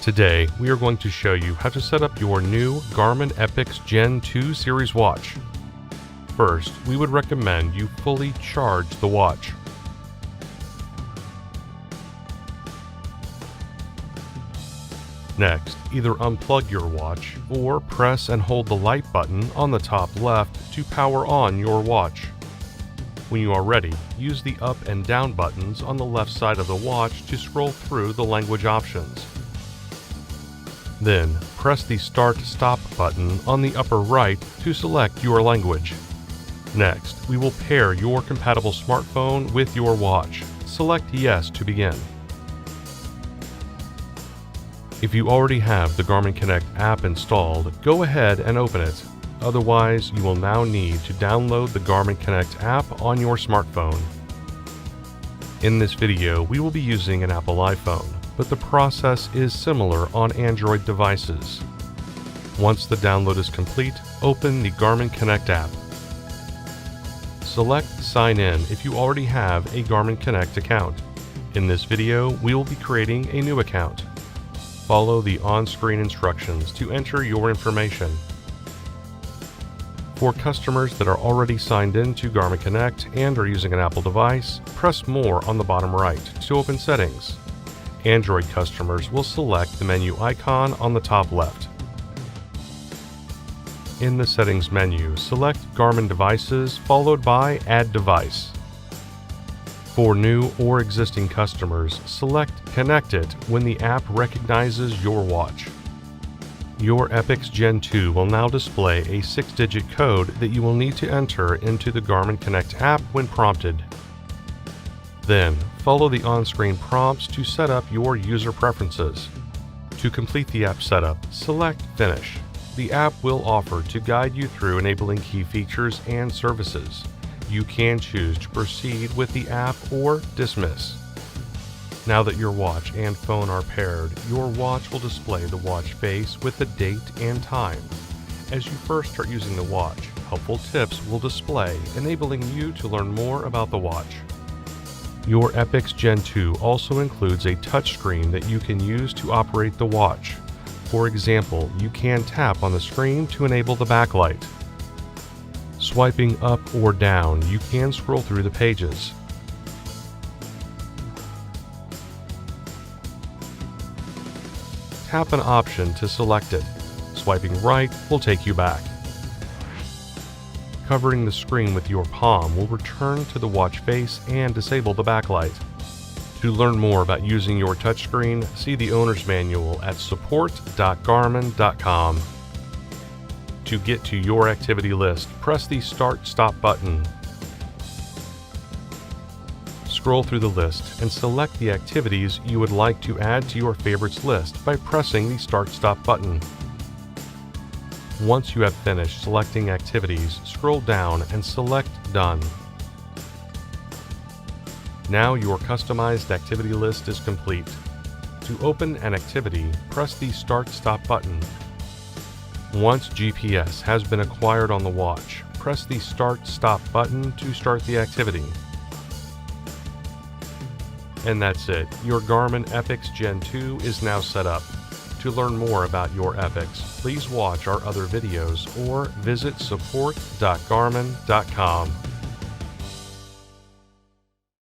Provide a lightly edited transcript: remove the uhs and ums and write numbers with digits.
Today, we are going to show you how to set up your new Garmin Epix Gen 2 series watch. First, we would recommend you fully charge the watch. Next, either unplug your watch or press and hold the light button on the top left to power on your watch. When you are ready, use the up and down buttons on the left side of the watch to scroll through the language options. Then, press the Start/Stop button on the upper right to select your language. Next, we will pair your compatible smartphone with your watch. Select Yes to begin. If you already have the Garmin Connect app installed, go ahead and open it. Otherwise, you will now need to download the Garmin Connect app on your smartphone. In this video, we will be using an Apple iPhone, but the process is similar on Android devices. Once the download is complete, open the Garmin Connect app. Select Sign In if you already have a Garmin Connect account. In this video, we will be creating a new account. Follow the on-screen instructions to enter your information. For customers that are already signed in to Garmin Connect and are using an Apple device, press More on the bottom right to open Settings. Android customers will select the menu icon on the top left. In the Settings menu, select Garmin Devices followed by Add Device. For new or existing customers, select Connected when the app recognizes your watch. Your Epix Gen 2 will now display a 6-digit code that you will need to enter into the Garmin Connect app when prompted. Then, follow the on-screen prompts to set up your user preferences. To complete the app setup, select Finish. The app will offer to guide you through enabling key features and services. You can choose to proceed with the app or dismiss. Now that your watch and phone are paired, your watch will display the watch face with the date and time. As you first start using the watch, helpful tips will display, enabling you to learn more about the watch. Your Epix Gen 2 also includes a touchscreen that you can use to operate the watch. For example, you can tap on the screen to enable the backlight. Swiping up or down, you can scroll through the pages. Tap an option to select it. Swiping right will take you back. Covering the screen with your palm will return to the watch face and disable the backlight. To learn more about using your touchscreen, see the owner's manual at support.garmin.com. To get to your activity list, press the Start/Stop button. Scroll through the list and select the activities you would like to add to your favorites list by pressing the Start/Stop button. Once you have finished selecting activities, scroll down and select Done. Now your customized activity list is complete. To open an activity, press the Start/Stop button. Once GPS has been acquired on the watch, press the Start/Stop button to start the activity. And that's it. Your Garmin Epix Gen 2 is now set up. To learn more about your Epix, please watch our other videos or visit support.garmin.com.